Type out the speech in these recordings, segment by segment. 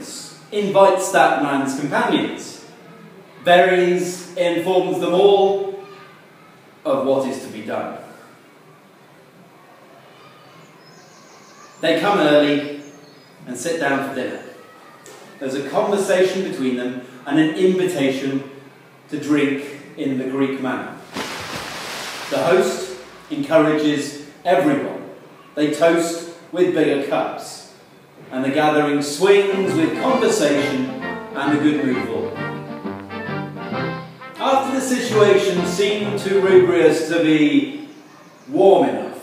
Rubrius invites that man's companions. Verres informs them all of what is to be done. They come early and sit down for dinner. There's a conversation between them and an invitation to drink in the Greek manner. The host encourages everyone. They toast with bigger cups, and the gathering swings with conversation and a good mood all. After the situation seemed to Rubrius to be warm enough,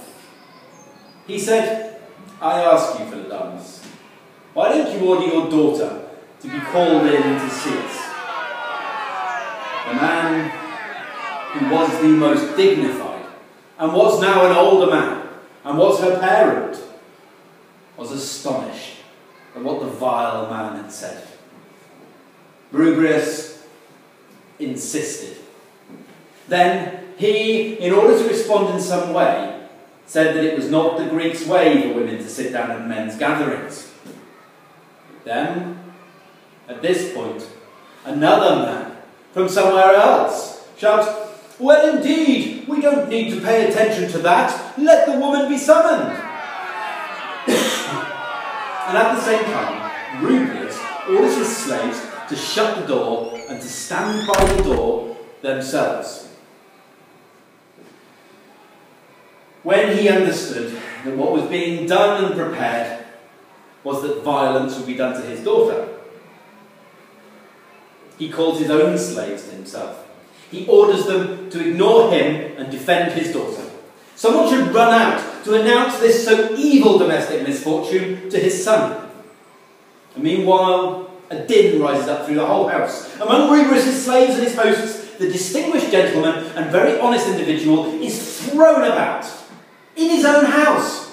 he said, "I ask you, Philodamus, why don't you order your daughter to be called in to see us?" The man who was the most dignified, and was now an older man, and was her parent, was astonished at what the vile man had said. Rubrius insisted. Then he, in order to respond in some way, said that it was not the Greeks' way for women to sit down at men's gatherings. Then, at this point, another man from somewhere else shouts, "Well, indeed, we don't need to pay attention to that. Let the woman be summoned." And at the same time, Rubrius orders his slaves to shut the door and to stand by the door themselves. When he understood that what was being done and prepared was that violence would be done to his daughter, he calls his own slaves to himself. He orders them to ignore him and defend his daughter. Someone should run out to announce this so evil domestic misfortune to his son. And meanwhile, a din rises up through the whole house. Among Rubrius' slaves and his hosts, the distinguished gentleman and very honest individual is thrown about in his own house.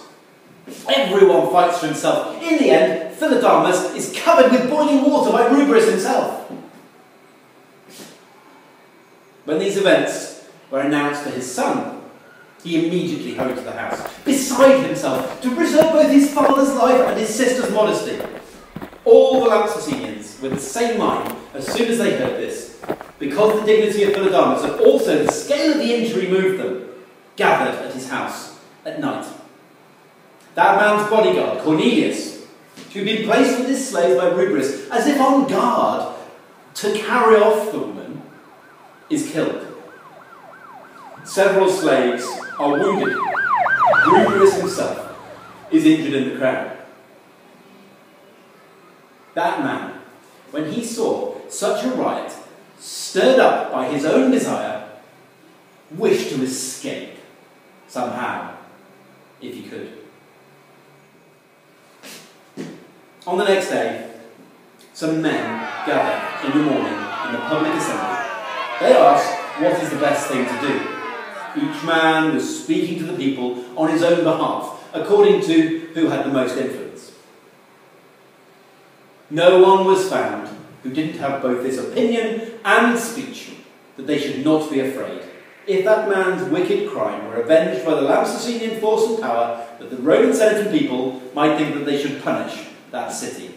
Everyone fights for himself. In the end, Philodamus is covered with boiling water by Rubrius himself. When these events were announced to his son, he immediately hurried to the house, beside himself, to preserve both his father's life and his sister's modesty. All the Lampsacenians were the same mind as soon as they heard this, because the dignity of Philodamus and also the scale of the injury moved them, gathered at his house at night. That man's bodyguard, Cornelius, who had been placed with his slaves by Rubrius, as if on guard to carry off the woman, is killed. Several slaves are wounded. Rubrius himself is injured in the crowd. That man, when he saw such a riot, stirred up by his own desire, wished to escape somehow, if he could. On the next day, some men gather in the morning in the public assembly. They ask what is the best thing to do. Each man was speaking to the people on his own behalf, according to who had the most influence. No one was found who didn't have both this opinion and speech, that they should not be afraid. If that man's wicked crime were avenged by the Lampsacenian force and power, that the Roman Senate and people might think that they should punish that city.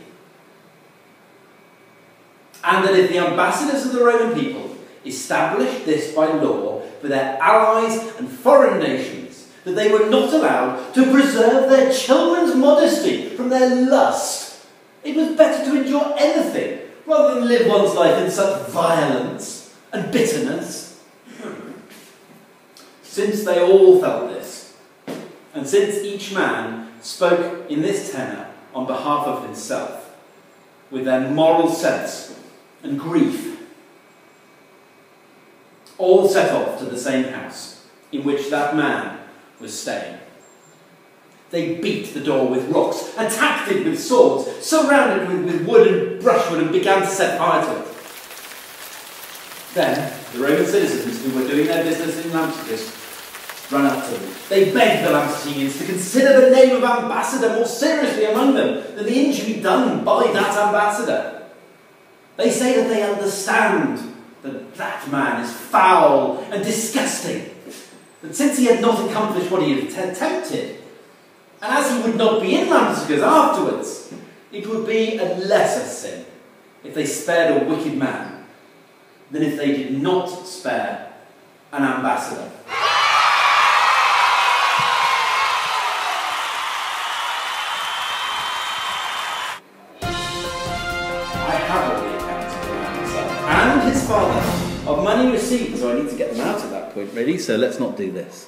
And that if the ambassadors of the Roman people established this by law for their allies and foreign nations, that they were not allowed to preserve their children's modesty from their lust, it was better to endure anything rather than live one's life in such violence and bitterness. Since they all felt this, and since each man spoke in this tenor on behalf of himself, with their moral sense and grief, all set off to the same house in which that man was staying. They beat the door with rocks, attacked it with swords, surrounded it with wood and brushwood, and began to set fire to it. Then the Roman citizens who were doing their business in Lampsacus ran up to them. They begged the Lampsacenians to consider the name of ambassador more seriously among them than the injury done by that ambassador. They say that they understand that that man is foul and disgusting, that since he had not accomplished what he had attempted, and as he would not be in Lampsacus afterwards, it would be a lesser sin if they spared a wicked man than if they did not spare an ambassador. I have all the accounts of the man himself and his father of money received, so I need to get them out at that point, really, so let's not do this.